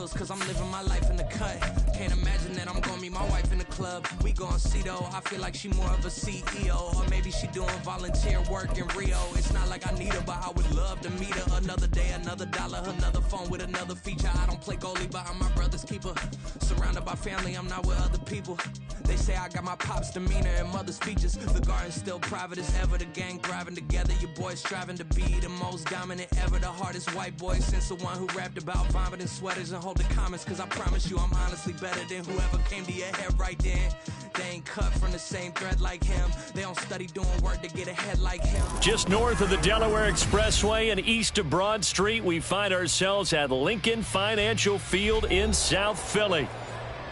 pills, cause I'm living my life in the cut. Can't imagine that I'm gonna meet my wife in the club. We gon' see though, I feel like she more of a CEO. Or maybe she doing volunteer work in Rio. It's not like I need her, but I would love to meet her. Another day, another dollar, another phone with another feature. I don't play goalie, but I'm my brother's keeper. Surrounded by family, I'm not with other people. They say I got my pop's demeanor and mother's features. The garden's still private as ever. The gang thriving together. Your boys striving to be the most dominant ever. The hardest white boy since the one who rapped about vomiting sweaters and hold the comments. Cause I promise you I'm honestly better than whoever came to your head right then. They ain't cut from the same thread like him. They don't study doing work to get ahead like him. Just north of the Delaware Expressway and east of Broad Street, we find ourselves at Lincoln Financial Field in South Philly.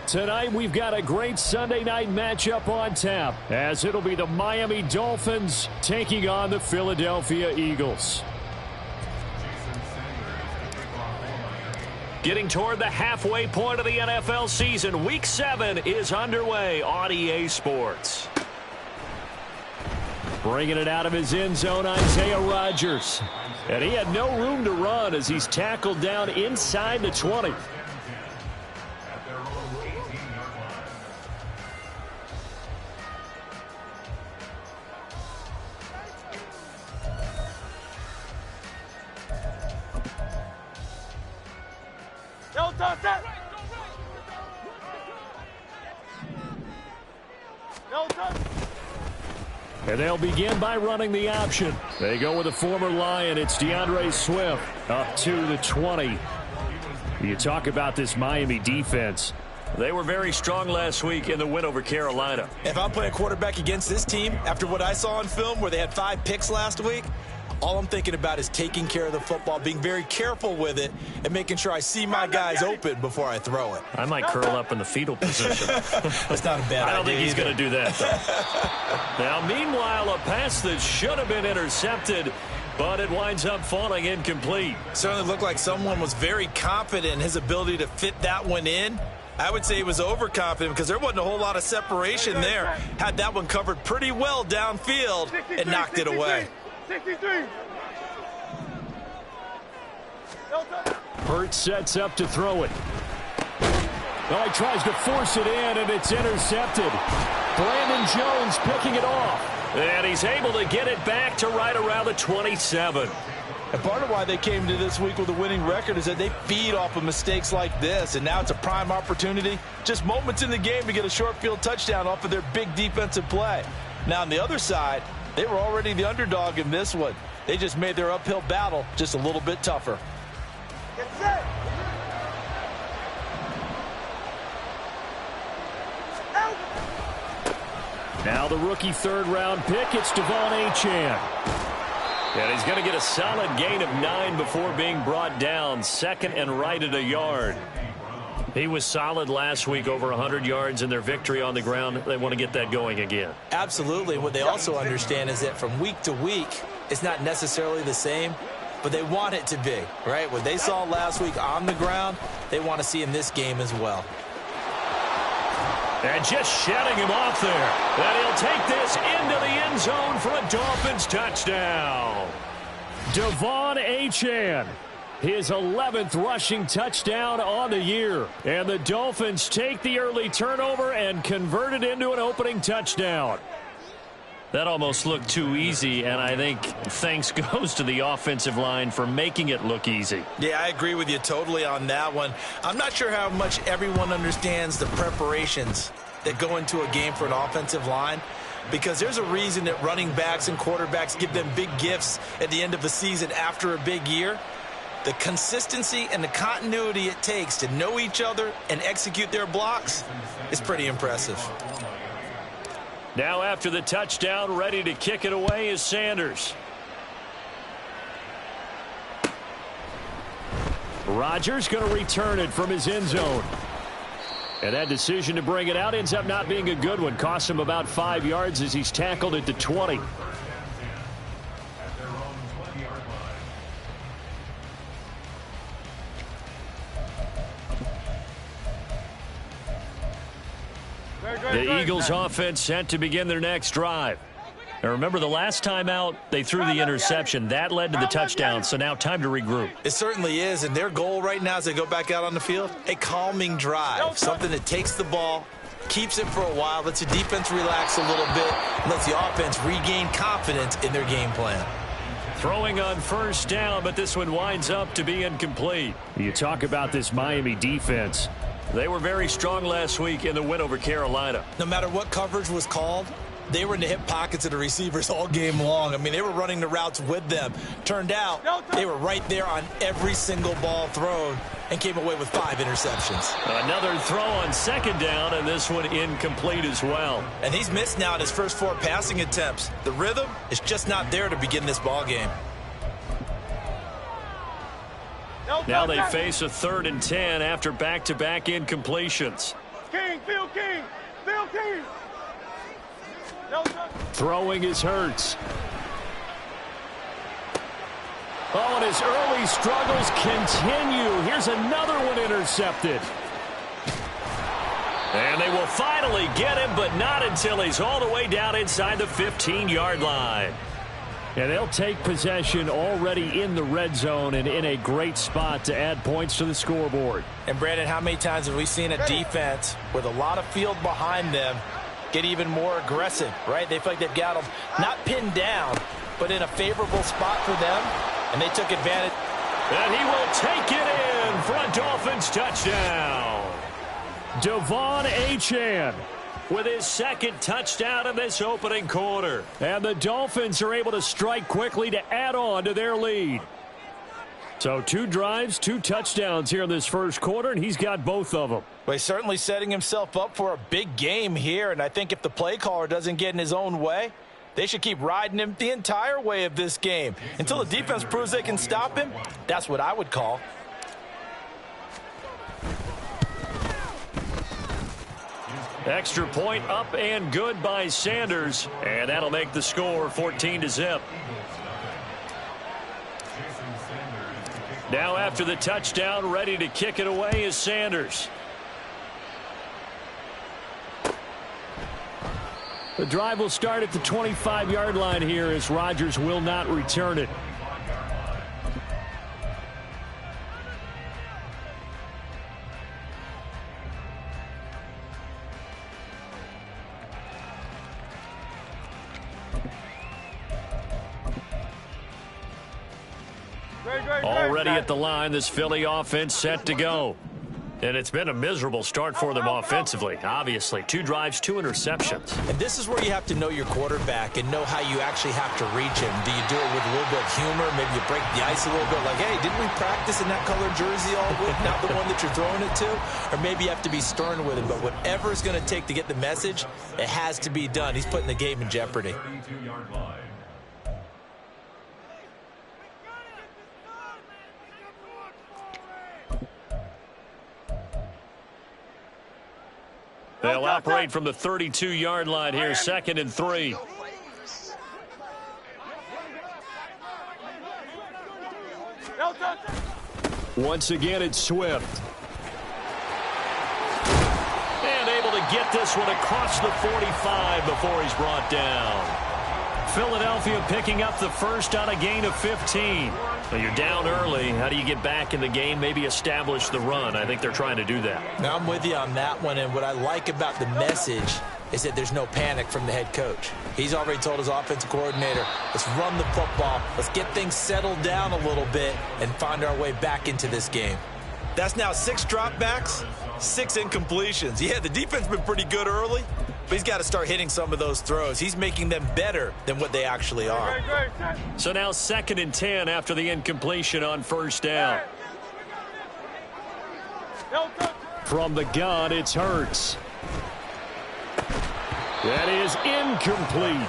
Tonight, we've got a great Sunday night matchup on tap, as it'll be the Miami Dolphins taking on the Philadelphia Eagles. Getting toward the halfway point of the NFL season, Week 7 is underway on EA Sports. Bringing it out of his end zone, Isaiah Rodgers. And he had no room to run as he's tackled down inside the 20. And they'll begin by running the option. They go with a former Lion. It's DeAndre Swift up to the 20. You talk about this Miami defense. They were very strong last week in the win over Carolina. If I'm playing quarterback against this team, after what I saw on film where they had 5 picks last week, all I'm thinking about is taking care of the football, being very careful with it, and making sure I see my guys open before I throw it. I might curl up in the fetal position. That's not a bad idea. I don't think he's going to do that, though. Now, meanwhile, a pass that should have been intercepted, but it winds up falling incomplete. Certainly looked like someone was very confident in his ability to fit that one in. I would say he was overconfident because there wasn't a whole lot of separation there. Had that one covered pretty well downfield and knocked it away. 63. Hurts sets up to throw it. Well, he tries to force it in, and it's intercepted. Brandon Jones picking it off. And he's able to get it back to right around the 27. And part of why they came to this week with a winning record is that they feed off of mistakes like this, and now it's a prime opportunity, just moments in the game to get a short field touchdown off of their big defensive play. Now, on the other side, they were already the underdog in this one. They just made their uphill battle just a little bit tougher. Get set. Out. Now the rookie third-round pick, it's Devon Achane. And he's going to get a solid gain of 9 before being brought down. Second and right at a yard. He was solid last week, over 100 yards in their victory on the ground. They want to get that going again. Absolutely. What they also understand is that from week to week, it's not necessarily the same, but they want it to be, right? What they saw last week on the ground, they want to see in this game as well. And just shedding him off there. And he'll take this into the end zone for a Dolphins touchdown. Devon Achane. His 11th rushing touchdown on the year. And the Dolphins take the early turnover and convert it into an opening touchdown. That almost looked too easy, and I think thanks goes to the offensive line for making it look easy. Yeah, I agree with you totally on that one. I'm not sure how much everyone understands the preparations that go into a game for an offensive line, because there's a reason that running backs and quarterbacks give them big gifts at the end of the season after a big year. The consistency and the continuity it takes to know each other and execute their blocks is pretty impressive. Now after the touchdown, ready to kick it away is Sanders. Rodgers going to return it from his end zone. And that decision to bring it out ends up not being a good one. Costs him about 5 yards as he's tackled at the 20. The Eagles offense set to begin their next drive. Now remember, the last time out, they threw the interception. That led to the touchdown, so now time to regroup. It certainly is, and their goal right now as they go back out on the field, a calming drive, something that takes the ball, keeps it for a while, lets the defense relax a little bit, lets the offense regain confidence in their game plan. Throwing on first down, but this one winds up to be incomplete. You talk about this Miami defense. They were very strong last week in the win over Carolina. No matter what coverage was called, they were in the hip pockets of the receivers all game long. I mean, they were running the routes with them. Turned out, they were right there on every single ball thrown and came away with 5 interceptions. Another throw on second down, and this one incomplete as well. And he's missed now in his first 4 passing attempts. The rhythm is just not there to begin this ball game. Now they face a 3rd and 10 after back-to-back incompletions. King, Phil King, Phil King. Throwing is Hurts. Oh, and his early struggles continue. Here's another one intercepted. And they will finally get him, but not until he's all the way down inside the 15-yard line. And they'll take possession already in the red zone and in a great spot to add points to the scoreboard. And, Brandon, how many times have we seen a defense with a lot of field behind them get even more aggressive, right? They feel like they've got them not pinned down, but in a favorable spot for them, and they took advantage. And he will take it in for a Dolphins touchdown. Devon Achane with his 2nd touchdown in this opening quarter. And the Dolphins are able to strike quickly to add on to their lead. So 2 drives, 2 touchdowns here in this first quarter, and he's got both of them. Well, he's certainly setting himself up for a big game here, and I think if the play caller doesn't get in his own way, they should keep riding him the entire way of this game. Until the defense proves they can stop him, that's what I would call. Extra point up and good by Sanders, and that'll make the score 14-0. Now after the touchdown, ready to kick it away is Sanders. The drive will start at the 25-yard line here as Rodgers will not return it. Already at the line, this Philly offense set to go. And it's been a miserable start for them offensively. Obviously, 2 drives, 2 interceptions. And this is where you have to know your quarterback and know how you actually have to reach him. Do you do it with a little bit of humor? Maybe you break the ice a little bit like, hey, didn't we practice in that color jersey all week? Not the one that you're throwing it to? Or maybe you have to be stern with him. But whatever it's going to take to get the message, it has to be done. He's putting the game in jeopardy. They'll operate from the 32-yard line here, 2nd and 3. Once again, it's Swift. And able to get this one across the 45 before he's brought down. Philadelphia picking up the first on a gain of 15. Well, you're down early. How do you get back in the game, maybe establish the run? I think they're trying to do that. Now, I'm with you on that one, and what I like about the message is that there's no panic from the head coach. He's already told his offensive coordinator, let's run the football, let's get things settled down a little bit and find our way back into this game. That's now 6 dropbacks, 6 incompletions. Yeah, the defense has been pretty good early, but he's got to start hitting some of those throws. He's making them better than what they actually are. So now 2nd and 10 after the incompletion on first down. From the gun, it's Hurts. That is incomplete.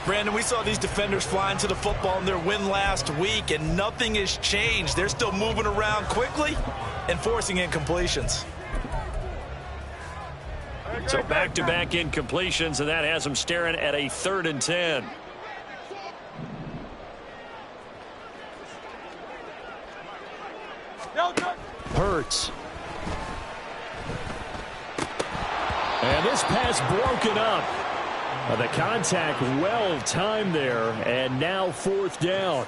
Brandon, we saw these defenders flying to the football in their win last week, and nothing has changed. They're still moving around quickly and forcing incompletions. So back-to-back incompletions, and that has them staring at a 3rd and 10. Hurts. And this pass broken up. The contact well timed there, and now 4th down.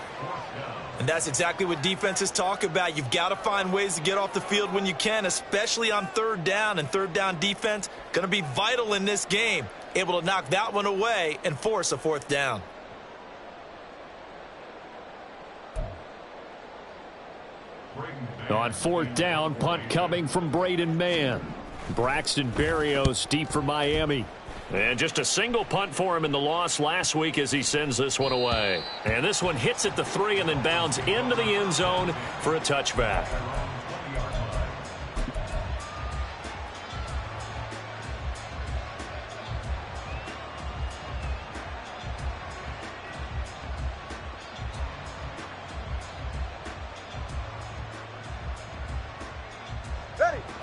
And that's exactly what defenses talk about. You've got to find ways to get off the field when you can, especially on 3rd down. And 3rd down defense going to be vital in this game. Able to knock that one away and force a 4th down. On 4th down, punt coming from Braden Mann. Braxton Berrios deep for Miami. And just a single punt for him in the loss last week as he sends this one away. And this one hits at the 3 and then bounds into the end zone for a touchback.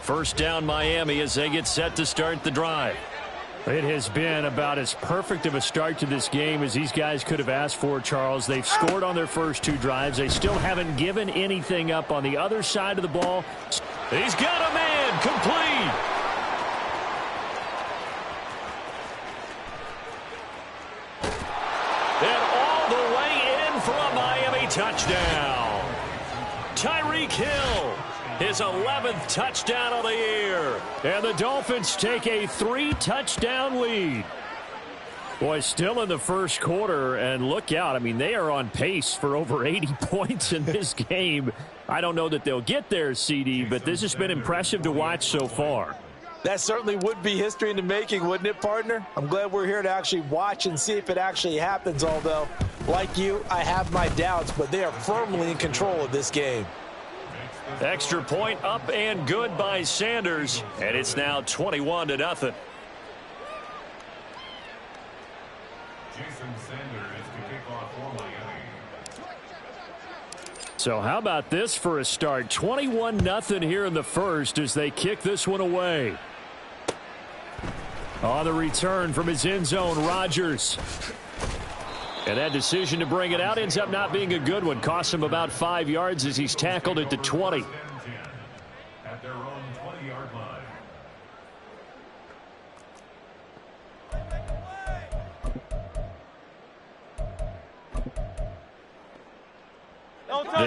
First down Miami as they get set to start the drive. It has been about as perfect of a start to this game as these guys could have asked for, Charles. They've scored on their first 2 drives. They still haven't given anything up on the other side of the ball. He's got a man complete. And all the way in for a Miami touchdown. Tyreek Hill. His 11th touchdown of the year. And the Dolphins take a 3-touchdown lead. Boy, still in the first quarter, and look out. I mean, they are on pace for over 80 points in this game. I don't know that they'll get there, CD, but this has been impressive to watch so far. That certainly would be history in the making, wouldn't it, partner? I'm glad we're here to actually watch and see if it actually happens, although, like you, I have my doubts, but they are firmly in control of this game. Extra point up and good by Sanders, and it's now 21-0. So how about this for a start? 21-0 here in the first as they kick this one away. On the return from his end zone, Rodgers. And that decision to bring it out ends up not being a good one. Costs him about 5 yards as he's tackled at the 20. At their own 20-yard line.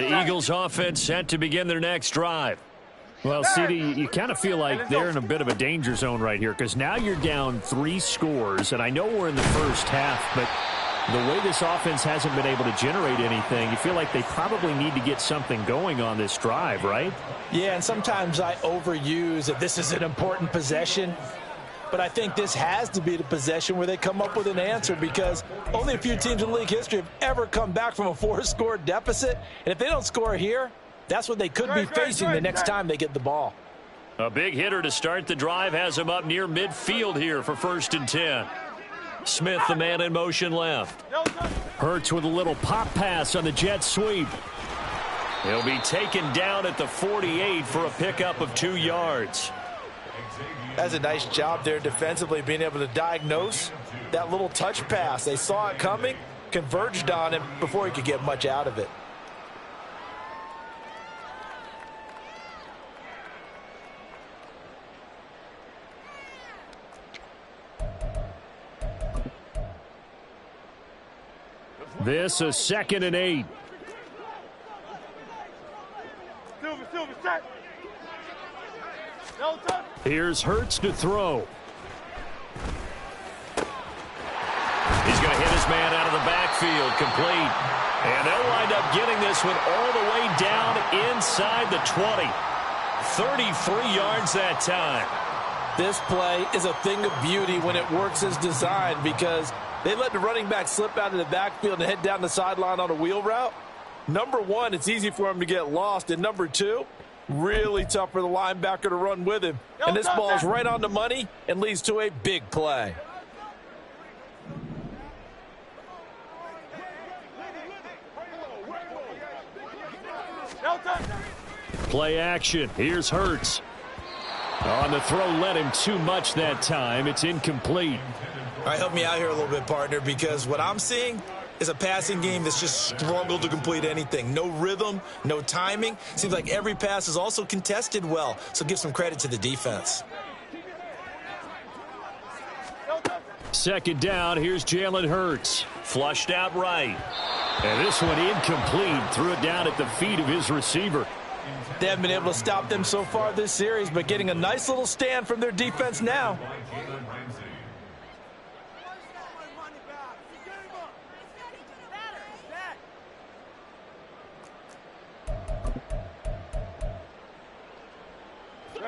The Eagles offense set to begin their next drive. Well, CD, you kind of feel like they're in a bit of a danger zone right here because now you're down 3 scores, and I know we're in the first half, but the way this offense hasn't been able to generate anything, you feel like they probably need to get something going on this drive, right? Yeah, and sometimes I overuse that this is an important possession, but I think this has to be the possession where they come up with an answer because only a few teams in league history have ever come back from a 4-score deficit, and if they don't score here, that's what they could be facing the next time they get the ball. A big hitter to start the drive has him up near midfield here for 1st and 10. Smith, the man in motion left. Hurts with a little pop pass on the jet sweep. He'll be taken down at the 48 for a pickup of 2 yards. That's a nice job there defensively, being able to diagnose that little touch pass. They saw it coming, converged on him before he could get much out of it. This is 2nd and 8. Here's Hurts to throw. He's going to hit his man out of the backfield, complete. And they'll wind up getting this one all the way down inside the 20. 33 yards that time. This play is a thing of beauty when it works as designed because they let the running back slip out of the backfield and head down the sideline on a wheel route. Number one, it's easy for him to get lost. And number two, really tough for the linebacker to run with him. And this ball is right on the money and leads to a big play. Play action. Here's Hurts. On the throw, led him too much that time. It's incomplete. All right, help me out here a little bit, partner, because what I'm seeing is a passing game that's just struggled to complete anything. No rhythm, no timing. Seems like every pass is also contested well, so give some credit to the defense. Second down, here's Jalen Hurts. Flushed out right. And this one incomplete. Threw it down at the feet of his receiver. They haven't been able to stop them so far this series, but getting a nice little stand from their defense now.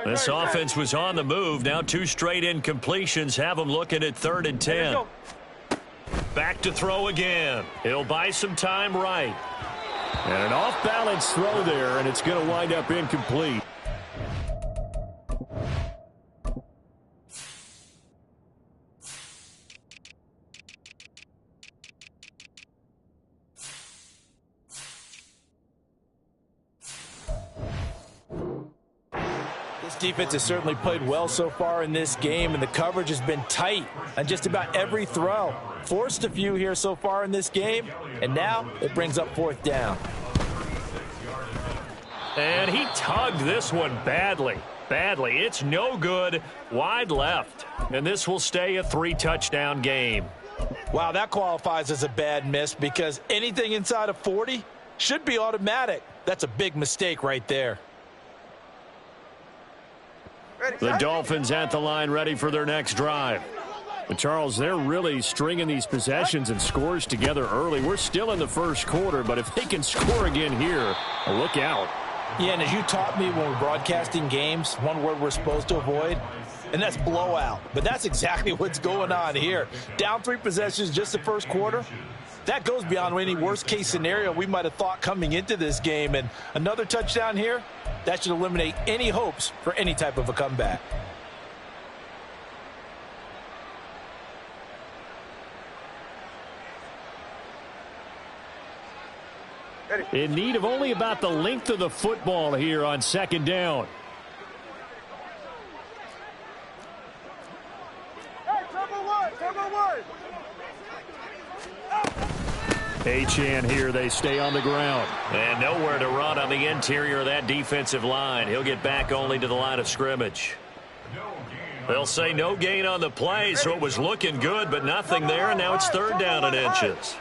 This offense was on the move. Now 2 straight incompletions have them looking at 3rd and 10. Back to throw again. He'll buy some time right. And an off-balance throw there, and it's going to wind up incomplete. Defense has certainly played well so far in this game, and the coverage has been tight on just about every throw. Forced a few here so far in this game, and now it brings up 4th down. And he tugged this one badly. It's no good. Wide left. And this will stay a 3-touchdown game. Wow, that qualifies as a bad miss because anything inside of 40 should be automatic. That's a big mistake right there. The Dolphins at the line ready for their next drive. But Charles, they're really stringing these possessions and scores together early. We're still in the first quarter, but if they can score again here, look out. Yeah, and as you taught me when we're broadcasting games, one word we're supposed to avoid, and that's blowout. But that's exactly what's going on here. Down 3 possessions just the first quarter. That goes beyond any worst-case scenario we might have thought coming into this game. And another touchdown here, that should eliminate any hopes for any type of a comeback. In need of only about the length of the football here on 2nd down. Achane here, they stay on the ground. And nowhere to run on the interior of that defensive line. He'll get back only to the line of scrimmage. They'll say no gain on the play, so it was looking good, but nothing there, and now it's 3rd down and inches.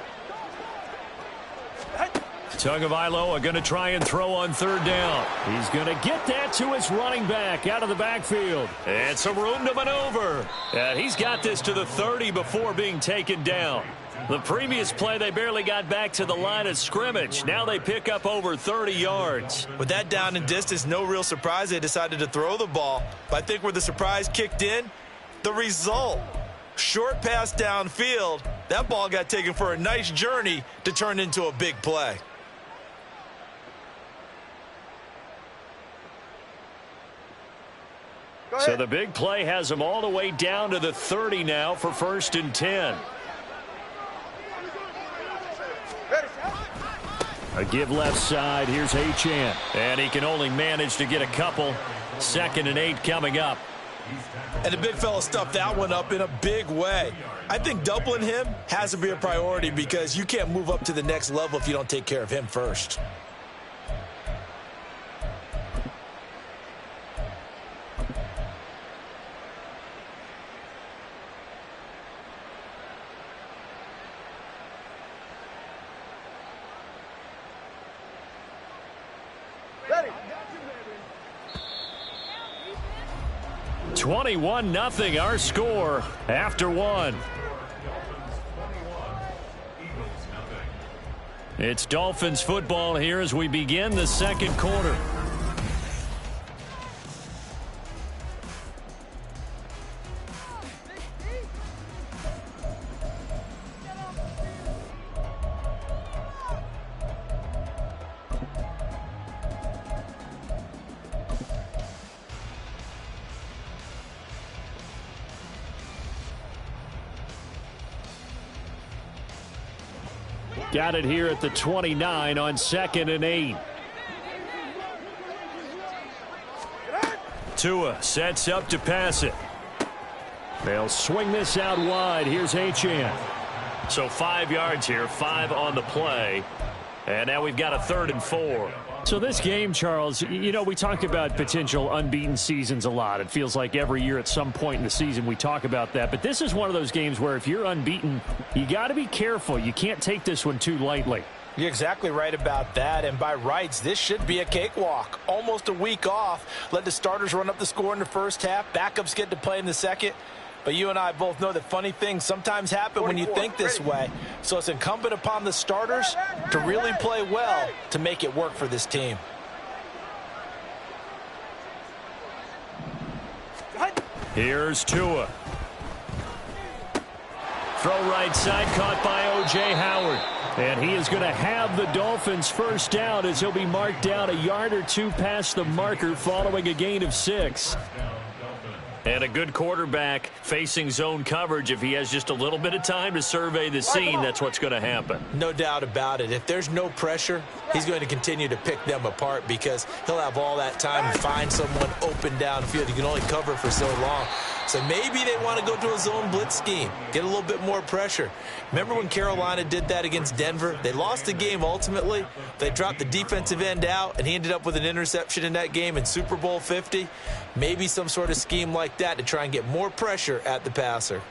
Tagovailoa going to try and throw on 3rd down. He's going to get that to his running back out of the backfield. And some room to maneuver. And he's got this to the 30 before being taken down. The previous play, they barely got back to the line of scrimmage. Now they pick up over 30 yards. With that down and distance, no real surprise they decided to throw the ball. But I think where the surprise kicked in, the result. Short pass downfield. That ball got taken for a nice journey to turn into a big play. So the big play has them all the way down to the 30 now for 1st and 10. A give left side. Here's Achane. And he can only manage to get a couple. 2nd and 8 coming up. And the big fella stuffed that one up in a big way. I think doubling him has to be a priority because you can't move up to the next level if you don't take care of him first. Ready. 21-0 our score after 1. It's Dolphins football here as we begin the 2nd quarter. Got it here at the 29 on 2nd and 8. Tua sets up to pass it. They'll swing this out wide. Here's Achane. So 5 yards here, 5 on the play. And now we've got a 3rd and 4. So this game, Charles, you know, we talk about potential unbeaten seasons a lot. It feels like every year at some point in the season we talk about that. But this is one of those games where if you're unbeaten, you got to be careful. You can't take this one too lightly. You're exactly right about that, and by rights, this should be a cakewalk. Almost a week off. Let the starters run up the score in the first half. Backups get to play in the second. But you and I both know that funny things sometimes happen when you think this way. So it's incumbent upon the starters to really play well to make it work for this team. Here's Tua. Throw right side, caught by O.J. Howard. And he is going to have the Dolphins first down as he'll be marked down a yard or two past the marker following a gain of 6. And a good quarterback facing zone coverage. If he has just a little bit of time to survey the scene, that's what's going to happen. No doubt about it. If there's no pressure, he's going to continue to pick them apart because he'll have all that time to find someone open downfield. He can only cover for so long. So maybe they want to go to a zone blitz scheme, get a little bit more pressure. Remember when Carolina did that against Denver? They lost the game ultimately. They dropped the defensive end out, and he ended up with an interception in that game in Super Bowl 50. Maybe some sort of scheme like that to try and get more pressure at the passer.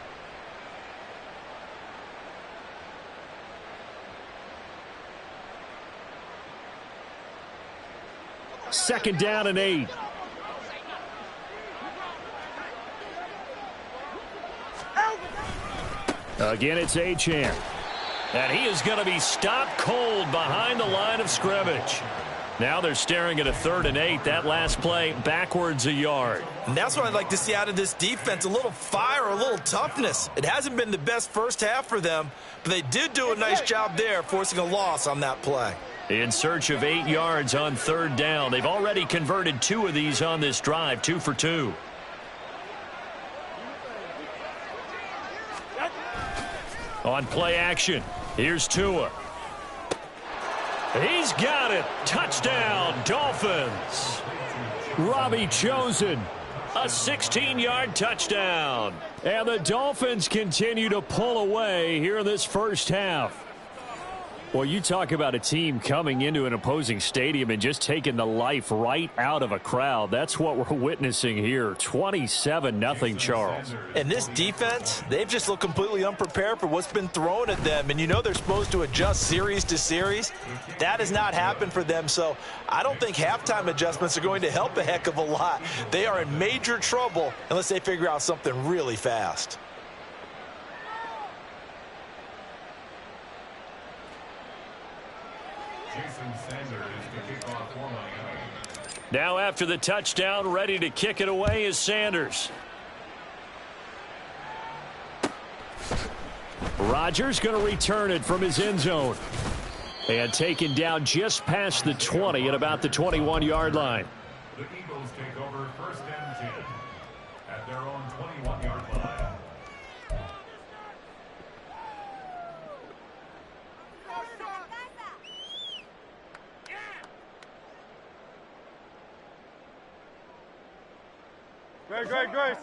Second down and 8. Again, it's Achane. And he is going to be stopped cold behind the line of scrimmage. Now they're staring at a 3rd and 8. That last play backwards a yard. And that's what I'd like to see out of this defense, a little fire, a little toughness. It hasn't been the best first half for them, but they did do a nice job there, forcing a loss on that play. In search of 8 yards on 3rd down. They've already converted 2 of these on this drive, 2 for 2. On play action, here's Tua. He's got it. Touchdown, Dolphins. Robbie Chosen, a 16-yard touchdown. And the Dolphins continue to pull away here in this first half. Well, you talk about a team coming into an opposing stadium and just taking the life right out of a crowd. That's what we're witnessing here. 27-0, Charles. And this defense, they've just looked completely unprepared for what's been thrown at them. And you know they're supposed to adjust series to series. That has not happened for them. So I don't think halftime adjustments are going to help a heck of a lot. They are in major trouble unless they figure out something really fast. Now after the touchdown, ready to kick it away is Sanders. Rodgers going to return it from his end zone. And taken down just past the 20 at about the 21-yard line. The Eagles take over 1st and 10 at their own 21-yard line.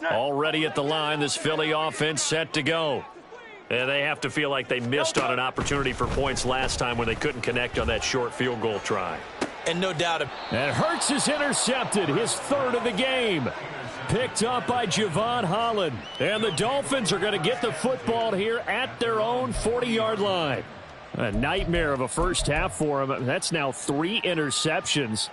Already at the line, this Philly offense set to go. And they have to feel like they missed on an opportunity for points last time when they couldn't connect on that short field goal try. And no doubt. And Hurts is intercepted, his 3rd of the game. Picked up by Javon Holland. And the Dolphins are going to get the football here at their own 40-yard line. A nightmare of a first half for him. That's now 3 interceptions.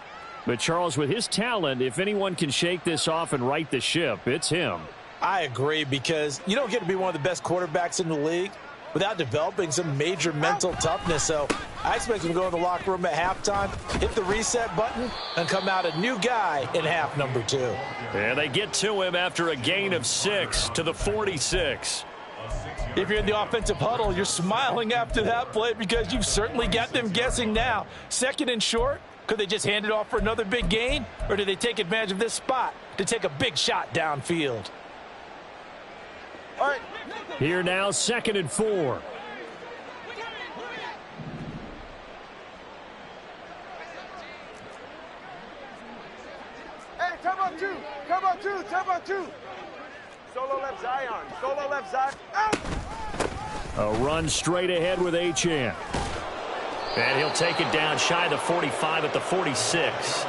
But Charles, with his talent, if anyone can shake this off and right the ship, it's him. I agree, because you don't get to be one of the best quarterbacks in the league without developing some major mental toughness. So I expect him to go in the locker room at halftime, hit the reset button, and come out a new guy in half number 2. And they get to him after a gain of 6 to the 46. If you're in the offensive huddle, you're smiling after that play because you've certainly got them guessing now. 2nd and short. Could they just hand it off for another big gain? Or do they take advantage of this spot to take a big shot downfield? All right. Here now, 2nd and 4. Hey, time on 2. Come on 2. Time on 2. Solo left Zion. Solo left Zion. Out. A run straight ahead with Achane. And he'll take it down shy of the 45 at the 46.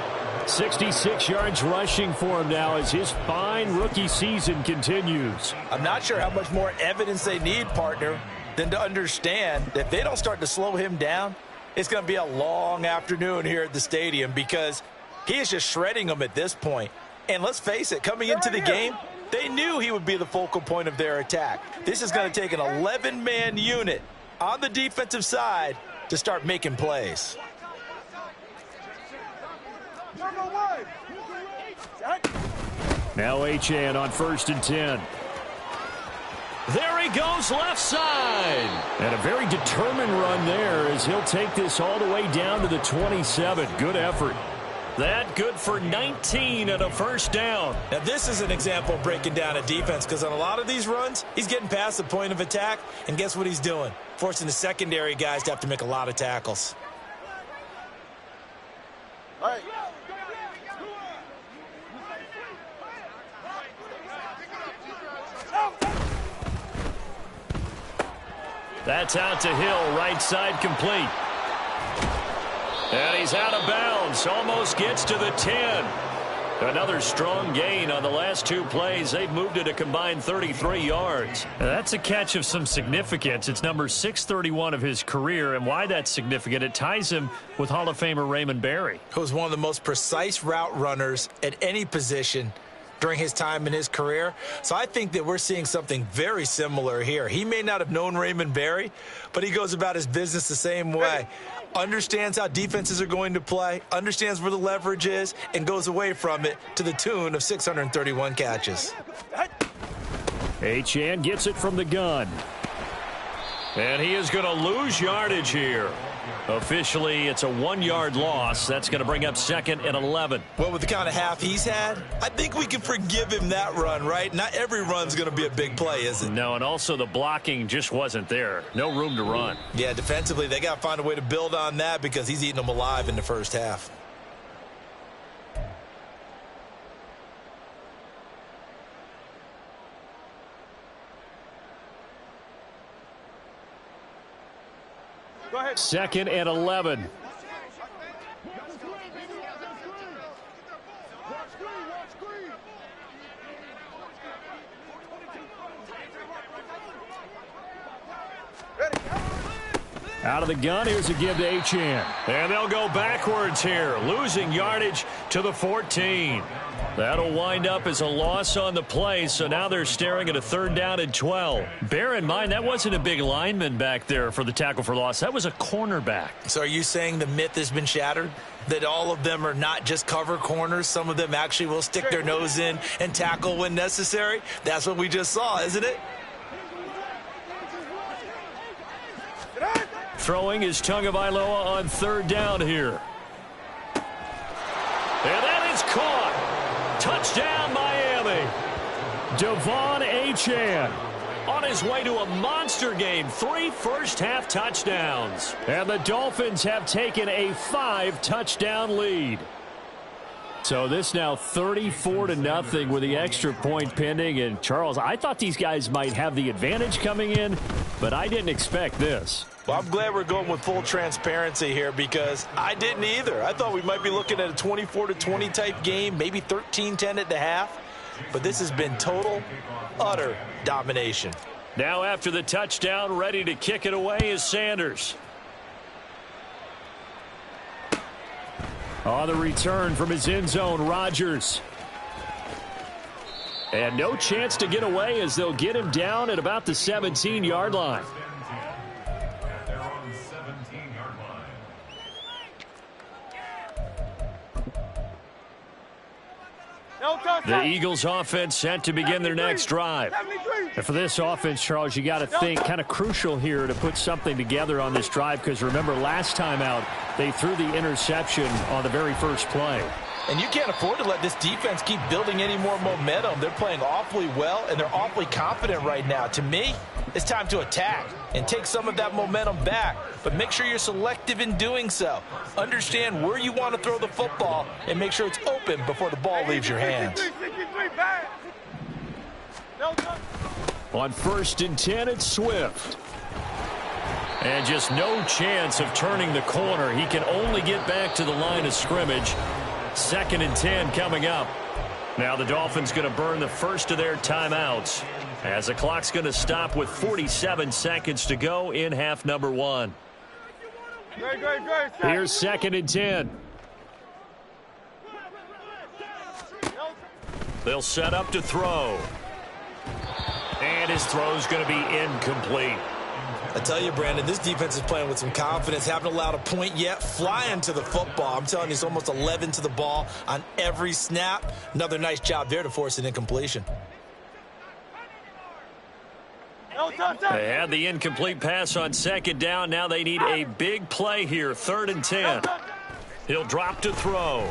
66 yards rushing for him now as his fine rookie season continues. I'm not sure how much more evidence they need, partner, than to understand that if they don't start to slow him down, it's going to be a long afternoon here at the stadium because he is just shredding them at this point. And let's face it, coming into the game, they knew he would be the focal point of their attack. This is going to take an 11-man unit on the defensive side to start making plays. Now Achane on 1st and 10. There he goes left side. And a very determined run there as he'll take this all the way down to the 27. Good effort. That good for 19 and a first down. Now this is an example of breaking down a defense because on a lot of these runs, he's getting past the point of attack, and guess what he's doing? Forcing the secondary guys to have to make a lot of tackles. All right. That's out to Hill, right side complete. And he's out of bounds, almost gets to the 10. Another strong gain on the last 2 plays. They've moved it a combined 33 yards. Now, that's a catch of some significance. It's number 631 of his career, and why that's significant, it ties him with Hall of Famer Raymond Berry, who's one of the most precise route runners at any position during his time in his career. So I think that we're seeing something very similar here. He may not have known Raymond Berry, but he goes about his business the same way. Understands how defenses are going to play, understands where the leverage is, and goes away from it to the tune of 631 catches. Achane gets it from the gun. and he is going to lose yardage here. Officially, it's a 1-yard loss. That's going to bring up 2nd and 11. Well, with the kind of half he's had, I think we can forgive him that run, right? Not every run's going to be a big play, is it? No, and also the blocking just wasn't there. No room to run. Yeah, defensively, they got to find a way to build on that because he's eating them alive in the first half. Go ahead. 2nd and 11. Out of the gun, here's a give to Achane. And they'll go backwards here, losing yardage to the 14. That'll wind up as a loss on the play, so now they're staring at a 3rd down and 12. Bear in mind, that wasn't a big lineman back there for the tackle for loss. That was a cornerback. So are you saying the myth has been shattered? That all of them are not just cover corners? Some of them actually will stick their nose in and tackle when necessary? That's what we just saw, isn't it? Throwing is Tagovailoa on 3rd down here. And that is caught. Touchdown, Miami. Devon Achane on his way to a monster game. 3 first-half touchdowns. And the Dolphins have taken a 5-touchdown lead. So this now 34-0 with the extra point pending. And Charles, I thought these guys might have the advantage coming in, but I didn't expect this. Well, I'm glad we're going with full transparency here because I didn't either. I thought we might be looking at a 24-20 type game, maybe 13-10 at the half. But this has been total, utter domination. Now after the touchdown, ready to kick it away is Sanders. On the return from his end zone, Rodgers. And no chance to get away as they'll get him down at about the 17-yard line. The Eagles offense set to begin their next drive. And for this offense, Charles, you got to think kind of crucial here to put something together on this drive because remember last time out they threw the interception on the very first play. And you can't afford to let this defense keep building any more momentum. They're playing awfully well, and they're awfully confident right now. To me, it's time to attack and take some of that momentum back. But make sure you're selective in doing so. Understand where you want to throw the football and make sure it's open before the ball leaves your hands. On 1st and 10, it's Swift. And just no chance of turning the corner. He can only get back to the line of scrimmage. 2nd and 10 coming up. Now the Dolphins going to burn the first of their timeouts as the clock's going to stop with 47 seconds to go in half number 1. Here's 2nd and 10. They'll set up to throw. And his throw's going to be incomplete. I tell you, Brandon, this defense is playing with some confidence. Haven't allowed a point yet. Flying to the football. I'm telling you, it's almost 11 to the ball on every snap. Another nice job there to force an incompletion. They had the incomplete pass on 2nd down. Now they need a big play here. 3rd and 10. He'll drop to throw.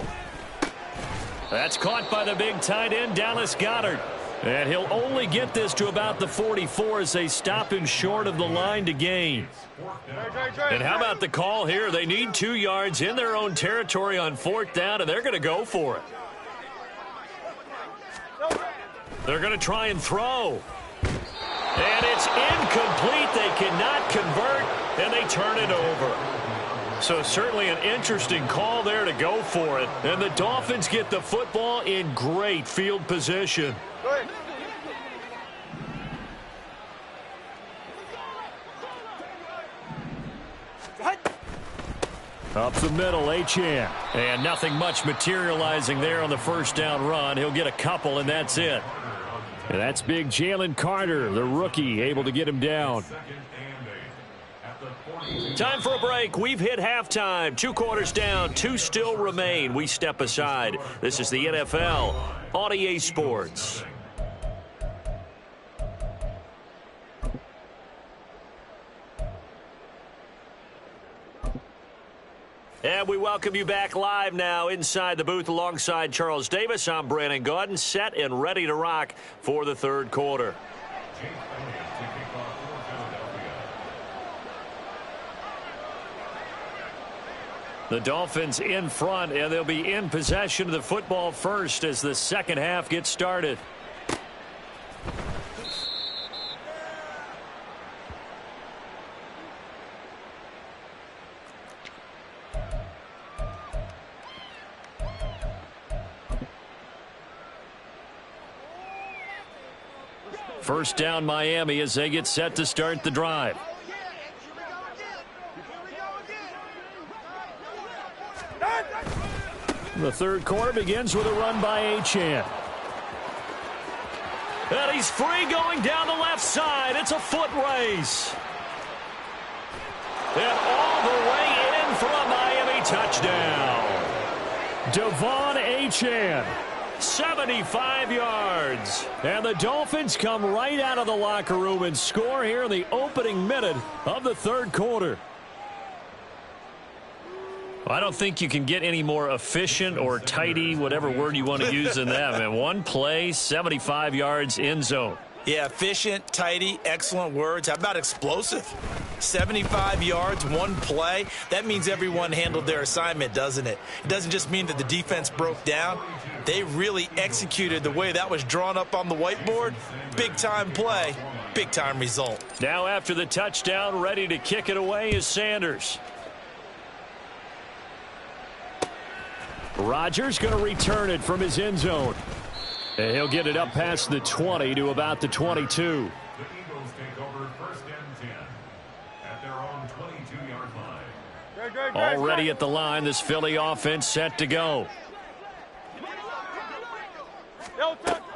That's caught by the big tight end, Dallas Goedert. And he'll only get this to about the 44 as they stop him short of the line to gain. And how about the call here? They need 2 yards in their own territory on 4th down, and they're going to go for it. They're going to try and throw. And it's incomplete. They cannot convert, and they turn it over. So certainly an interesting call there to go for it. And the Dolphins get the football in great field position. Up the middle, Achane. And nothing much materializing there on the 1st down run. He'll get a couple, and that's it. And that's big Jalen Carter, the rookie, able to get him down. Time for a break. We've hit halftime. 2 quarters down. 2 still remain. We step aside. This is the NFL on EA Sports. And we welcome you back live now inside the booth alongside Charles Davis. I'm Brandon Gaudin, set and ready to rock for the 3rd quarter. The Dolphins in front, and they'll be in possession of the football first as the 2nd half gets started. First down Miami as they get set to start the drive. The 3rd quarter begins with a run by Achane. And he's free going down the left side. It's a foot race. And all the way in for a Miami touchdown. Devon Achane. 75 yards. And the Dolphins come right out of the locker room and score here in the opening minute of the 3rd quarter. I don't think you can get any more efficient or tidy, whatever word you want to use in that. Man, 1 play, 75 yards, end zone. Yeah, efficient, tidy, excellent words. How about explosive? 75 yards, 1 play. That means everyone handled their assignment, doesn't it? It doesn't just mean that the defense broke down. They really executed the way that was drawn up on the whiteboard. Big-time play, big-time result. Now after the touchdown, ready to kick it away is Sanders. Rodgers going to return it from his end zone. And he'll get it up past the 20 to about the 22. The Eagles take over 1st and 10 at their own 22-yard line. Already at the line, this Philly offense set to go.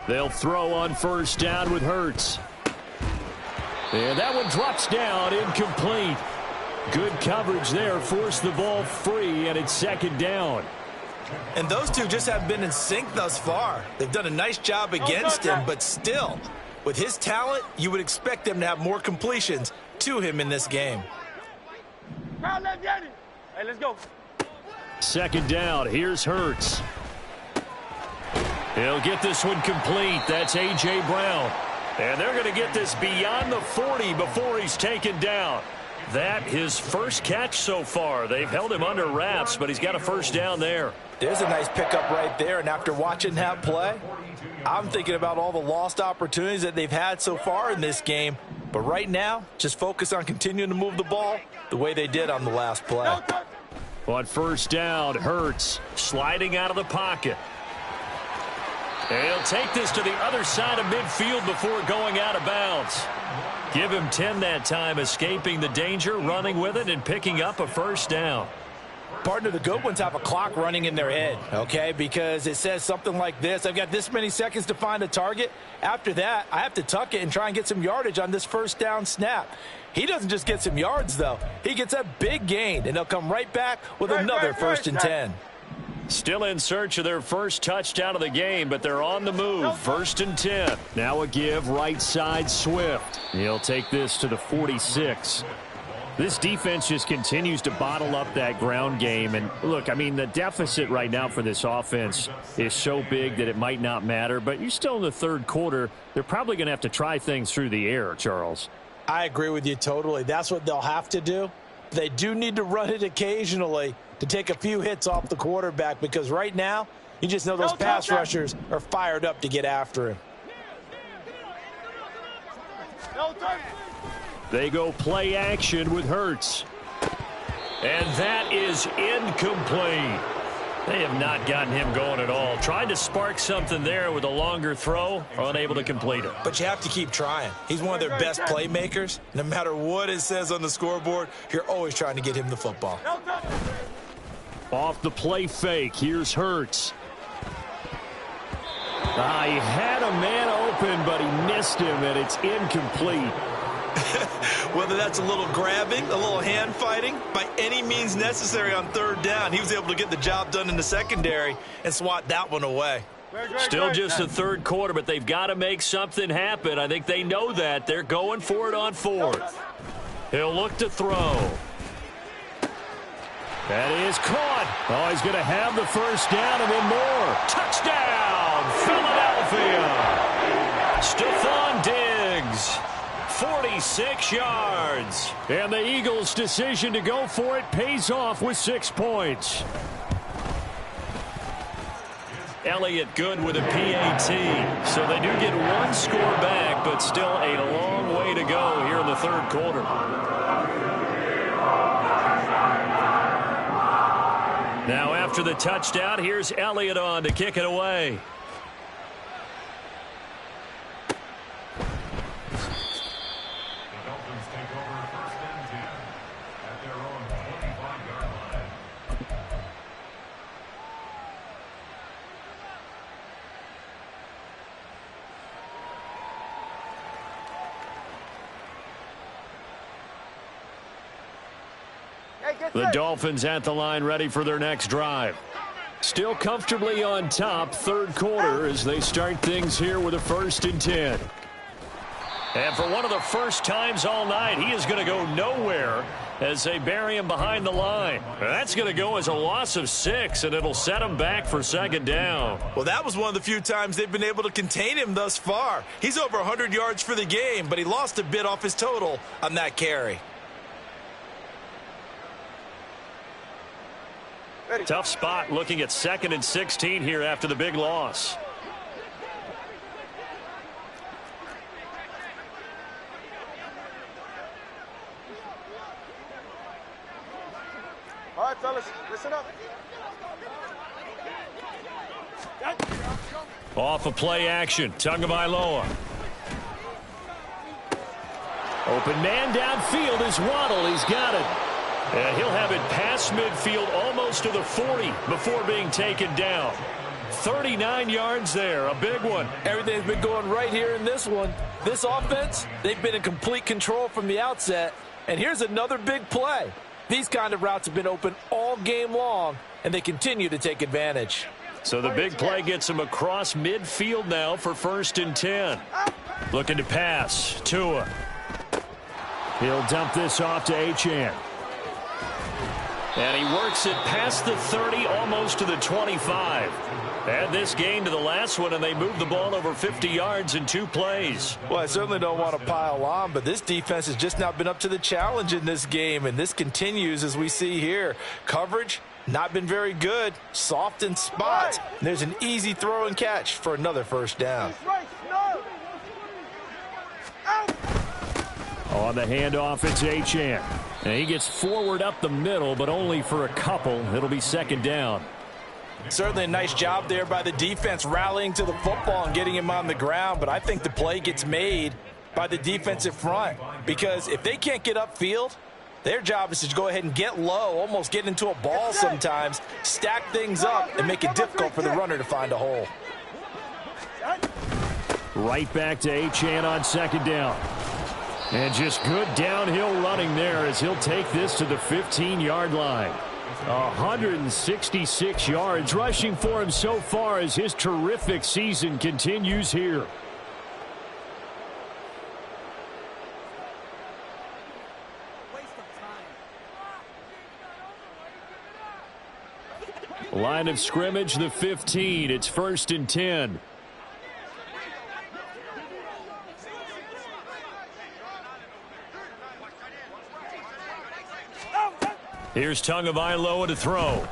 They'll throw on 1st down with Hurts. And that one drops down, incomplete. Good coverage there, forced the ball free, and it's 2nd down. And those two just have been in sync thus far. They've done a nice job against him, but still, with his talent, you would expect them to have more completions to him in this game. Hey, let's go. 2nd down, here's Hurts. He'll get this one complete. That's A.J. Brown. And they're going to get this beyond the 40 before he's taken down. That his first catch so far. They've held him under wraps, but he's got a 1st down there. There's a nice pickup right there, and after watching that play, I'm thinking about all the lost opportunities that they've had so far in this game. But right now, just focus on continuing to move the ball the way they did on the last play. On first down, Hurts sliding out of the pocket. And he'll take this to the other side of midfield before going out of bounds. Give him 10 that time, escaping the danger, running with it, and picking up a first down. Partner, the good ones have a clock running in their head, okay? Because it says something like this: I've got this many seconds to find a target. After that, I have to tuck it and try and get some yardage on this first down snap. He doesn't just get some yards, though. He gets a big gain, and they'll come right back with another first and 10. Still in search of their first touchdown of the game, but they're on the move. First and 10. Now a give right side Swift. He'll take this to the 46. This defense just continues to bottle up that ground game. And look, I mean, the deficit right now for this offense is so big that it might not matter. But you're still in the third quarter. They're probably going to have to try things through the air, Charles. I agree with you totally. That's what they'll have to do. They do need to run it occasionally to take a few hits off the quarterback, because right now, you just know those pass rushers are fired up to get after him. They go play action with Hurts. And that is incomplete. They have not gotten him going at all. Tried to spark something there with a longer throw, unable to complete it. But you have to keep trying. He's one of their best playmakers. No matter what it says on the scoreboard, you're always trying to get him the football. Off the play fake, here's Hurts. He had a man open, but he missed him, and it's incomplete. Whether that's a little grabbing, a little hand fighting, by any means necessary on third down, he was able to get the job done in the secondary and swat that one away. Still just the third quarter, but they've got to make something happen. I think they know that. They're going for it on fourth. He'll look to throw. That is caught. Oh, he's going to have the first down and then more. Touchdown, Philadelphia. Stephon Diggs. 46 yards. And the Eagles' decision to go for it pays off with 6 points. Elliott good with a PAT. So they do get one score back, but still a long way to go here in the third quarter. Now after the touchdown, here's Elliott on to kick it away. The Dolphins at the line, ready for their next drive. Still comfortably on top, third quarter, as they start things here with a first and 10. And for one of the first times all night, he is going to go nowhere as they bury him behind the line. That's going to go as a loss of 6, and it'll set him back for second down. Well, that was one of the few times they've been able to contain him thus far. He's over 100 yards for the game, but he lost a bit off his total on that carry. Tough spot looking at 2nd and 16 here after the big loss. All right, fellas, listen up. Off a play action, Tagovailoa. Open man downfield is Waddle. He's got it. And he'll have it past midfield almost to the 40 before being taken down. 39 yards there, a big one. Everything's been going right here in this one. This offense, they've been in complete control from the outset. And here's another big play. These kind of routes have been open all game long, and they continue to take advantage. So the big play gets him across midfield now for first and 10. Looking to pass. Tua. He'll dump this off to Achane. And he works it past the 30, almost to the 25. Add this game to the last one, and they move the ball over 50 yards in 2 plays. Well, I certainly don't want to pile on, but this defense has just not been up to the challenge in this game, and this continues as we see here. Coverage, not been very good. Soft in spots. And there's an easy throw and catch for another first down. On the handoff, it's Achane. And he gets forward up the middle, but only for a couple. It'll be second down. Certainly a nice job there by the defense rallying to the football and getting him on the ground, but I think the play gets made by the defensive front because if they can't get upfield, their job is to go ahead and get low, almost get into a ball sometimes, stack things up, and make it difficult for the runner to find a hole. Right back to Achane on second down. And just good downhill running there as he'll take this to the 15-yard line. 166 yards rushing for him so far as his terrific season continues here. Line of scrimmage, the 15. It's 1st and 10. Here's Tagovailoa to throw.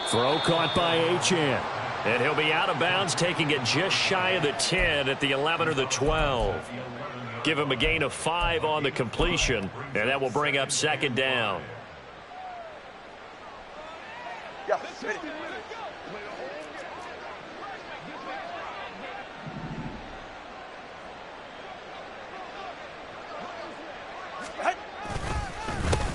Throw caught by Achane. And he'll be out of bounds, taking it just shy of the 10 at the 11 or the 12. Give him a gain of 5 on the completion, and that will bring up second down. Yeah, ready.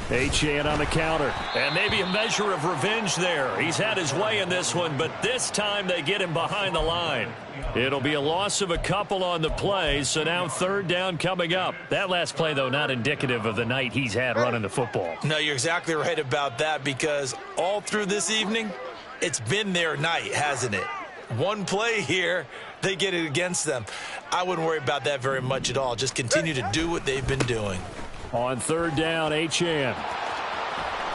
Achane on the counter. And maybe a measure of revenge there. He's had his way in this one, but this time they get him behind the line. It'll be a loss of a couple on the play, so now third down coming up. That last play, though, not indicative of the night he's had running the football. No, you're exactly right about that because all through this evening, it's been their night, hasn't it? One play here, they get it against them. I wouldn't worry about that very much at all. Just continue to do what they've been doing. On third down, Achane.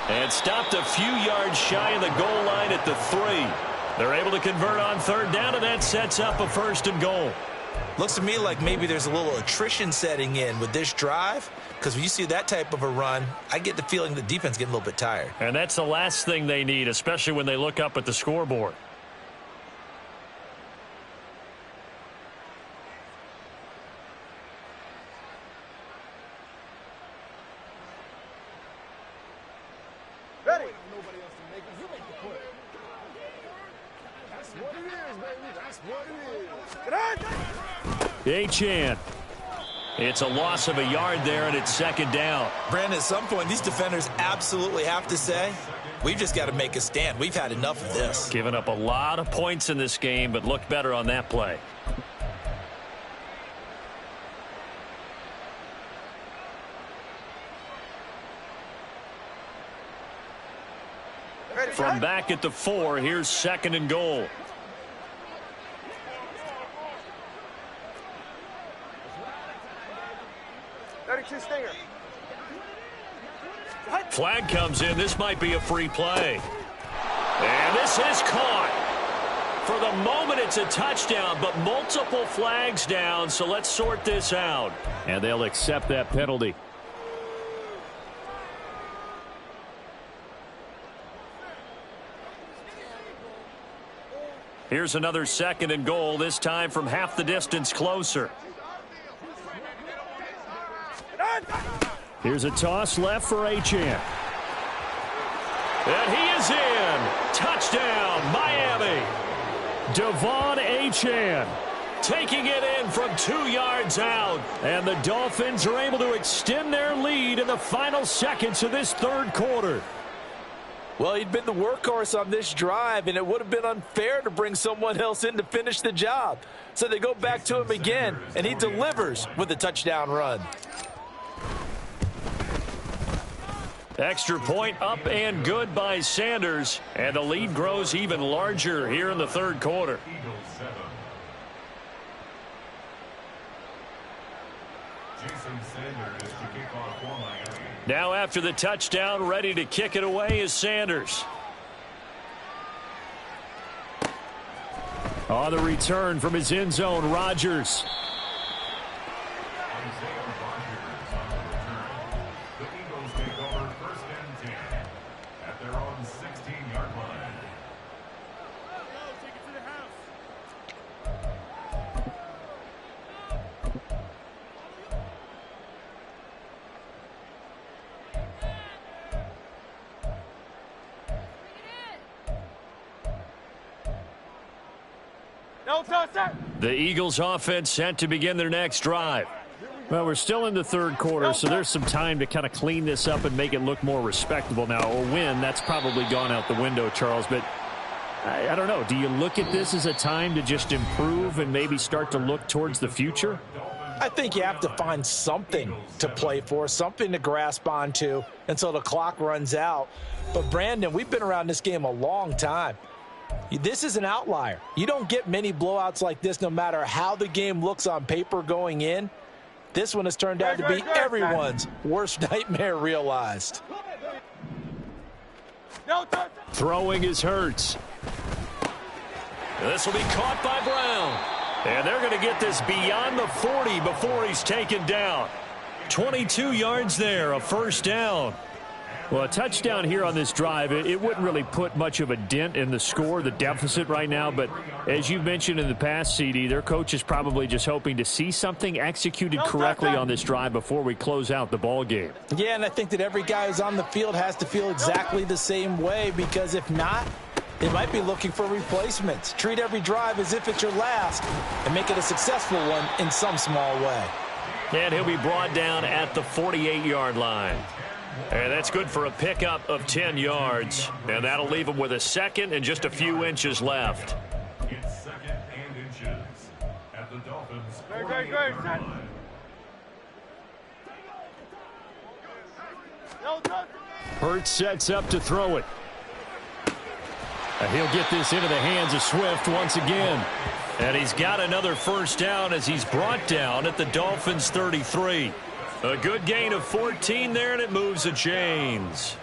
And stopped a few yards shy of the goal line at the 3. They're able to convert on third down, and that sets up a 1st and goal. Looks to me like maybe there's a little attrition setting in with this drive because when you see that type of a run, I get the feeling the defense getting a little bit tired. And that's the last thing they need, especially when they look up at the scoreboard. Ready. Nobody else to make it. You make the play. That's what it is, baby. That's what it is. Achane. It's a loss of a yard there, and it's second down. Brandon, at some point, these defenders absolutely have to say, we've just got to make a stand. We've had enough of this. Giving up a lot of points in this game, but looked better on that play. From back at the 4, here's 2nd and goal. Stinger. Flag comes in. This might be a free play. And this is caught. For the moment, it's a touchdown, but multiple flags down, so let's sort this out. And they'll accept that penalty. Here's another 2nd and goal, this time from half the distance closer. Here's a toss left for Achane. And he is in. Touchdown, Miami. Devon Achane taking it in from 2 yards out. And the Dolphins are able to extend their lead in the final seconds of this third quarter. Well, he'd been the workhorse on this drive, and it would have been unfair to bring someone else in to finish the job. So they go back to him again, and he delivers with a touchdown run. Extra point up and good by Sanders, and the lead grows even larger here in the third quarter. Now after the touchdown, ready to kick it away is Sanders. On the return from his end zone, Rodgers. No touch, sir. The Eagles offense set to begin their next drive. Well, we're still in the third quarter, so there's some time to kind of clean this up and make it look more respectable now. A win, that's probably gone out the window, Charles, but I don't know. Do you look at this as a time to just improve and maybe start to look towards the future? I think you have to find something to play for, something to grasp onto until the clock runs out. But, Brandon, we've been around this game a long time. This is an outlier. You don't get many blowouts like this no matter how the game looks on paper going in. This one has turned out to be everyone's worst nightmare realized. Throwing is Hurts. This will be caught by Brown. And they're going to get this beyond the 40 before he's taken down. 22 yards there, a first down. Well, a touchdown here on this drive, it wouldn't really put much of a dent in the score, the deficit right now. But as you've mentioned in the past, CD, their coach is probably just hoping to see something executed correctly on this drive before we close out the ball game. Yeah, and I think that every guy who's on the field has to feel exactly the same way, because if not, they might be looking for replacements. Treat every drive as if it's your last and make it a successful one in some small way. And he'll be brought down at the 48-yard line. And that's good for a pickup of 10 yards. And that'll leave him with a second and just a few inches left. It's second and inches at the Dolphins. Great. No touch. Hurts sets up to throw it. And he'll get this into the hands of Swift once again. And he's got another first down as he's brought down at the Dolphins' 33. A good gain of 14 there, and it moves the chains.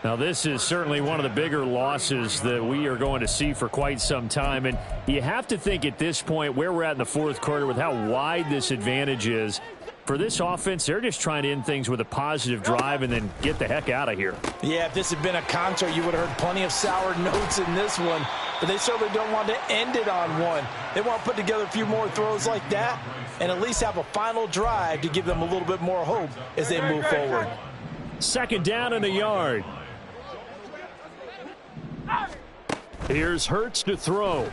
Now, this is certainly one of the bigger losses that we are going to see for quite some time. And you have to think at this point where we're at in the fourth quarter with how wide this advantage is. For this offense, they're just trying to end things with a positive drive and then get the heck out of here. Yeah, if this had been a concert, you would have heard plenty of sour notes in this one. But they certainly don't want to end it on one. They want to put together a few more throws like that and at least have a final drive to give them a little bit more hope as they move forward. Second down and a yard. Here's Hurts to throw.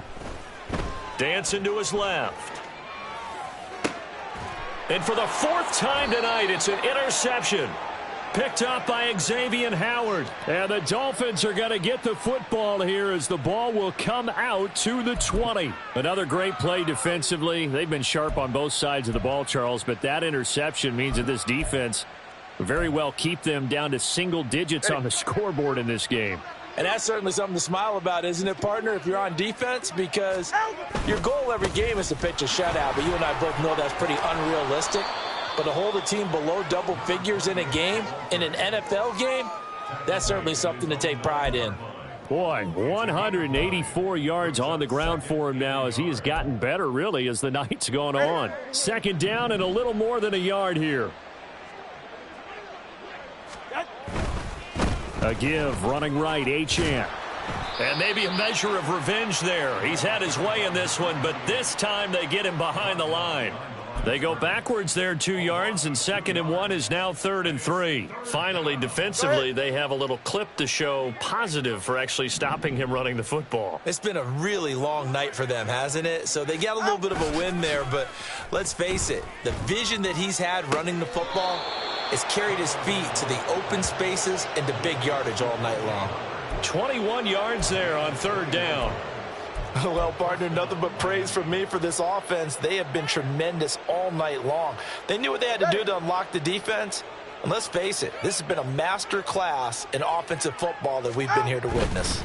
Dancing to his left. And for the fourth time tonight, it's an interception. Picked up by Xavier Howard. And the Dolphins are going to get the football here as the ball will come out to the 20. Another great play defensively. They've been sharp on both sides of the ball, Charles, but that interception means that this defense very well keep them down to single digits on the scoreboard in this game. And that's certainly something to smile about, isn't it, partner, if you're on defense? Because your goal every game is to pitch a shutout, but you and I both know that's pretty unrealistic. But to hold a team below double figures in a game, in an NFL game, that's certainly something to take pride in. Boy, 184 yards on the ground for him now as he has gotten better, really, as the night's gone on. Second down and a little more than a yard here. A give, running right, Achane. And maybe a measure of revenge there. He's had his way in this one, but this time they get him behind the line. They go backwards there 2 yards, and 2nd and 1 is now 3rd and 3. Finally, defensively, they have a little clip to show positive for actually stopping him running the football. It's been a really long night for them, hasn't it? So they got a little bit of a win there, but let's face it, the vision that he's had running the football has carried his feet to the open spaces and to big yardage all night long. 21 yards there on 3rd down. Well, partner, nothing but praise from me for this offense. They have been tremendous all night long. They knew what they had to do to unlock the defense. And let's face it, this has been a master class in offensive football that we've been here to witness.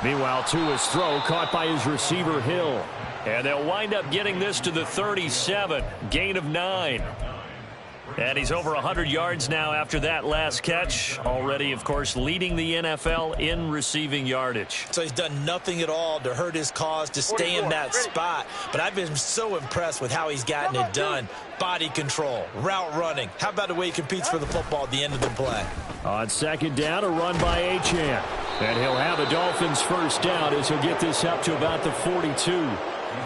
Meanwhile, Tua's throw caught by his receiver, Hill. And they'll wind up getting this to the 37, gain of 9. And he's over 100 yards now after that last catch. Already, of course, leading the NFL in receiving yardage. So he's done nothing at all to hurt his cause, to stay in that spot. But I've been so impressed with how he's gotten it done. Body control, route running. How about the way he competes for the football at the end of the play? On 2nd down, a run by Achane. And he'll have a Dolphins first down as he'll get this up to about the 42.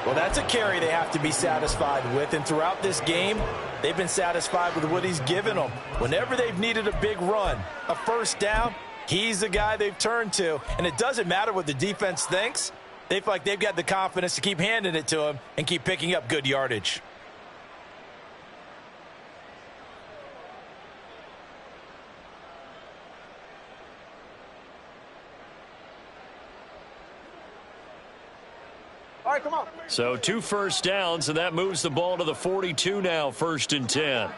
Well, that's a carry they have to be satisfied with. And throughout this game, they've been satisfied with what he's given them. Whenever they've needed a big run, a first down, he's the guy they've turned to. And it doesn't matter what the defense thinks. They feel like they've got the confidence to keep handing it to him and keep picking up good yardage. All right, come on. So 2 first downs, and that moves the ball to the 42 now, 1st and 10.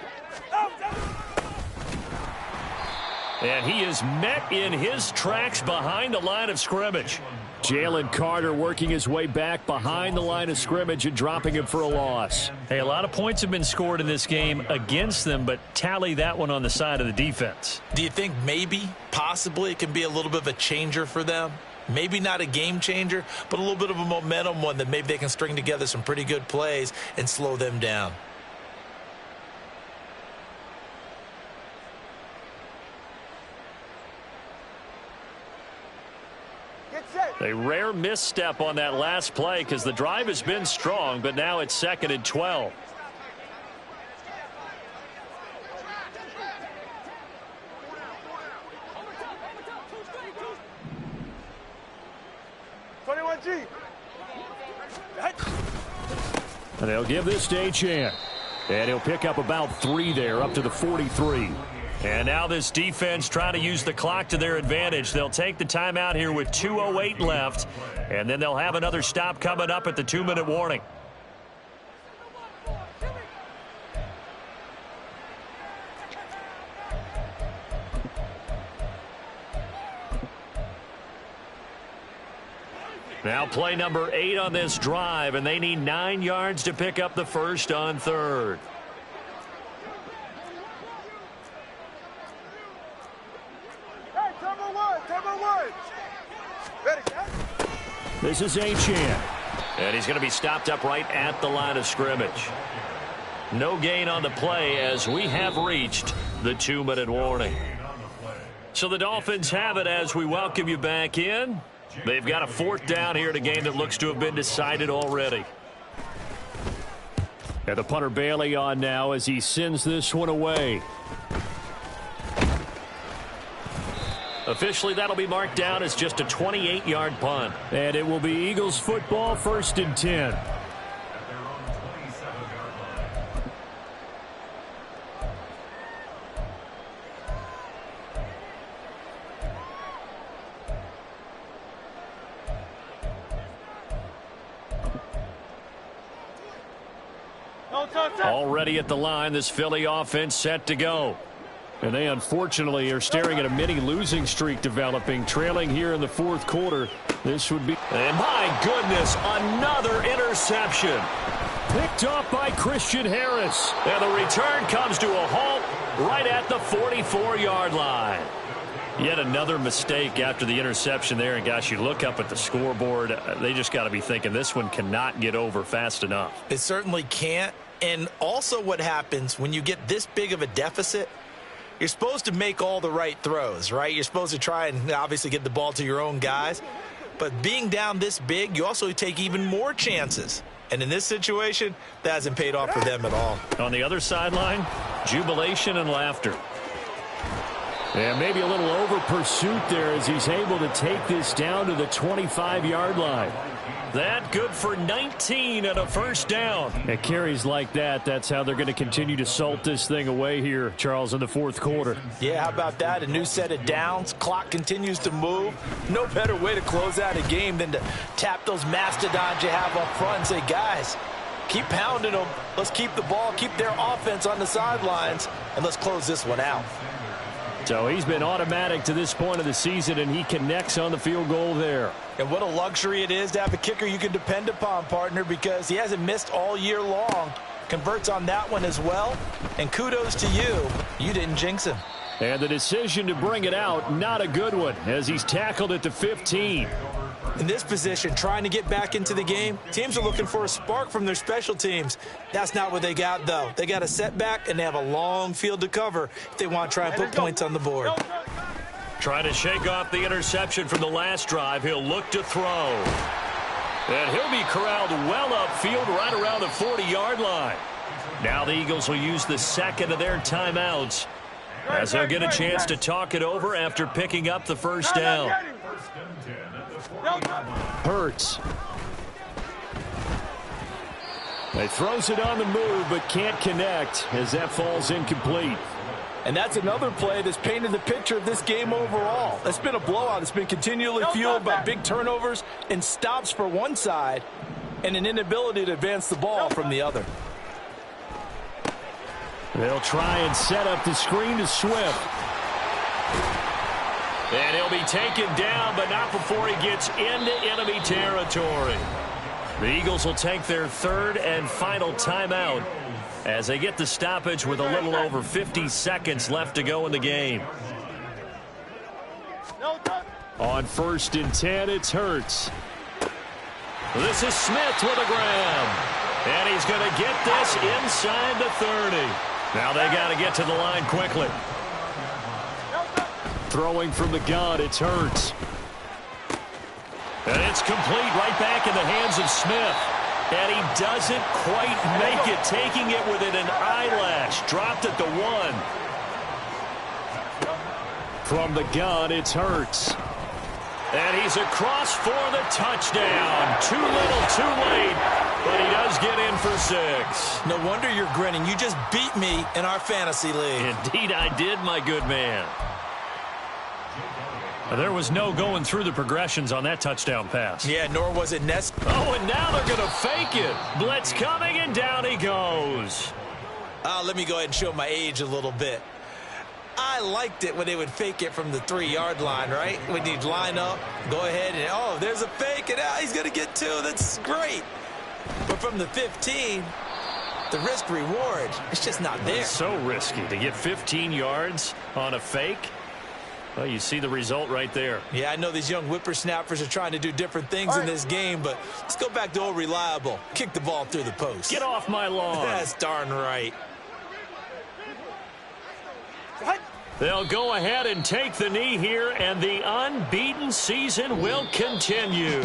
And he is met in his tracks behind the line of scrimmage. Jalen Carter working his way back behind the line of scrimmage and dropping him for a loss. Hey, a lot of points have been scored in this game against them, but tally that one on the side of the defense. Do you think maybe, possibly, it can be a little bit of a changer for them? Maybe not a game changer, but a little bit of a momentum one that maybe they can string together some pretty good plays and slow them down. A rare misstep on that last play because the drive has been strong, but now it's 2nd and 12. And they'll give this to Achane. And he'll pick up about 3 there, up to the 43. And now this defense trying to use the clock to their advantage. They'll take the timeout here with 2:08 left, and then they'll have another stop coming up at the 2-minute warning. Now play number 8 on this drive, and they need 9 yards to pick up the first on 3rd. This is Achane. And he's going to be stopped up right at the line of scrimmage. No gain on the play as we have reached the 2-minute warning. So the Dolphins have it as we welcome you back in. They've got a 4th down here in a game that looks to have been decided already. And the punter Bailey on now as he sends this one away. Officially, that'll be marked down as just a 28-yard punt. And it will be Eagles football, 1st and 10. Already at the line, this Philly offense set to go. And they unfortunately are staring at a mini losing streak developing, trailing here in the 4th quarter. This would be... And my goodness, another interception. Picked off by Christian Harris. And the return comes to a halt right at the 44-yard line. Yet another mistake after the interception there. And, gosh, you look up at the scoreboard, they just got to be thinking this one cannot get over fast enough. It certainly can't. And also what happens when you get this big of a deficit, you're supposed to make all the right throws, right? You're supposed to try and obviously get the ball to your own guys. But being down this big, you also take even more chances. And in this situation, that hasn't paid off for them at all. On the other sideline, jubilation and laughter. And maybe a little over pursuit there as he's able to take this down to the 25-yard line. That good for 19 and a 1st down. At carries like that, that's how they're going to continue to salt this thing away here, Charles, in the 4th quarter. Yeah, how about that? A new set of downs. Clock continues to move. No better way to close out a game than to tap those mastodons you have up front and say, guys, keep pounding them. Let's keep the ball, keep their offense on the sidelines, and let's close this one out. So he's been automatic to this point of the season, and he connects on the field goal there. And what a luxury it is to have a kicker you can depend upon, partner, because he hasn't missed all year long. Converts on that one as well. And kudos to you. You didn't jinx him. And the decision to bring it out, not a good one, as he's tackled at the 15. In this position, trying to get back into the game, teams are looking for a spark from their special teams. That's not what they got, though. They got a setback, and they have a long field to cover if they want to try and put points on the board. Trying to shake off the interception from the last drive. He'll look to throw. And he'll be corralled well upfield right around the 40-yard line. Now the Eagles will use the 2nd of their timeouts as they'll get a chance to talk it over after picking up the 1st down. Hurts. He throws it on the move, but can't connect as that falls incomplete. And that's another play that's painted the picture of this game overall. It's been a blowout. It's been continually fueled by big turnovers and stops for one side and an inability to advance the ball from the other. They'll try and set up the screen to Swift. And he'll be taken down, but not before he gets into enemy territory. The Eagles will take their third and final timeout as they get the stoppage with a little over 50 seconds left to go in the game. On 1st and 10, it's Hurts. This is Smith with a grab. And he's going to get this inside the 30. Now they got to get to the line quickly. Throwing from the gun, it's Hurts. And it's complete right back in the hands of Smith. And he doesn't quite make it, taking it within an eyelash. Dropped at the 1. From the gun, it's Hurts. And he's across for the touchdown. Too little, too late. But he does get in for 6. No wonder you're grinning. You just beat me in our fantasy league. Indeed I did, my good man. There was no going through the progressions on that touchdown pass. Yeah, nor was it necessary. Oh, and now they're going to fake it. Blitz coming, and down he goes. Let me go ahead and show my age a little bit. I liked it when they would fake it from the 3-yard line, right? When you'd line up, go ahead, and, oh, there's a fake, and he's going to get 2. That's great. But from the 15, the risk-reward, it's just not there. It's so risky to get 15 yards on a fake. Well, you see the result right there. Yeah, I know these young whippersnappers are trying to do different things in this game, but let's go back to old reliable. Kick the ball through the post. Get off my lawn. That's darn right. They'll go ahead and take the knee here, and the unbeaten season will continue.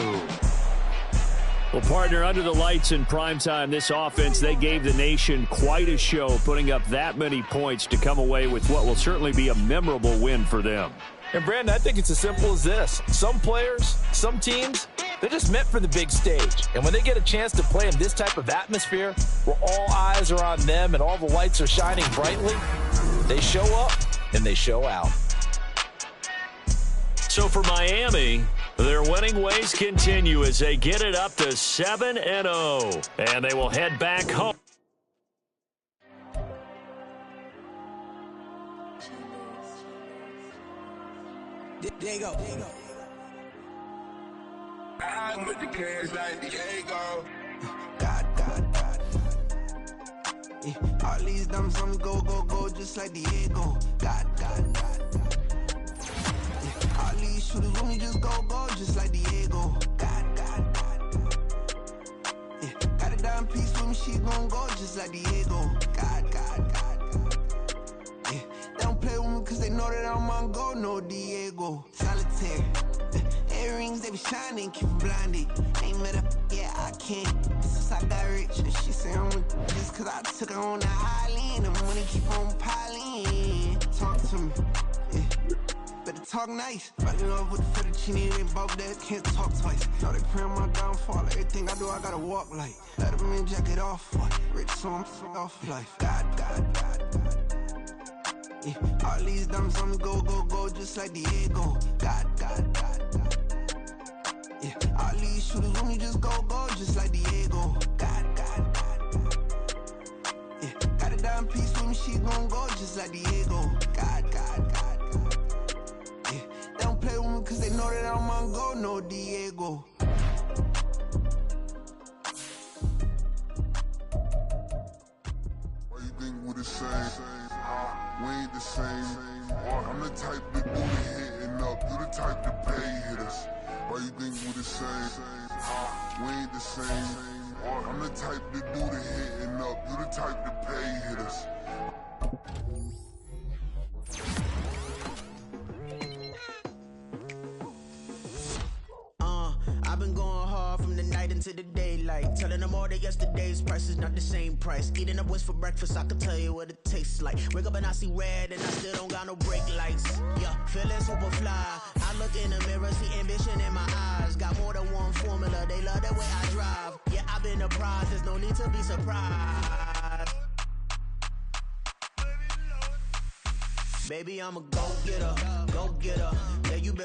Well, partner, under the lights in primetime, this offense, they gave the nation quite a show, putting up that many points to come away with what will certainly be a memorable win for them. And, Brandon, I think it's as simple as this. Some players, some teams, they're just meant for the big stage. And when they get a chance to play in this type of atmosphere where all eyes are on them and all the lights are shining brightly, they show up and they show out. So for Miami, their winning ways continue as they get it up to 7-0. And they will head back home. There you go. I'm with the cash like Diego. God. Yeah, all these diamonds on me go, just like Diego. God. Yeah, all these shooters on me just go, just like Diego. God. Yeah, got a dime piece with me, she gon' go just like Diego. God. Yeah, they don't play with me cause they know that I'm on go, no Diego. Solitaire. Earrings, they be shining, keep them blinded. Ain't met up, yeah, I can't. Since I got rich, and she say I'm with this cause I took her on the island. And money keep on piling. Talk to me, yeah. Better talk nice. Right in love with the fettuccine, they both dead, can't talk twice. Know they praying my downfall, everything I do, I gotta walk like. Let them in, jacket off, what? Rich, so I'm off life. God. Yeah, all these diamonds on me go, just like Diego. God. Yeah, all these shooters on me just go, just like Diego. God. Yeah, got a dime piece with me, she gon' go just like Diego. God. Yeah, they don't play with me cause they know that I'm on go, no Diego. Why you think we're the same? We ain't the same. I'm the type to do the hitting up. You the type to pay hitters. Why you think we're the same? We ain't the same. I'm the type to do the hitting up. You the type to pay hitters. I've been going hard from the night into the daylight. Telling them all that yesterday's price is not the same price. Eating up what's for breakfast, I can tell you what it tastes like. Wake up and I see red and I still don't got no brake lights. Yeah, feeling super fly. I look in the mirror, see ambition in my eyes. Got more than one for the prize, there's no need to be surprised. Baby, I'm a go-getter, go-getter. Yeah, you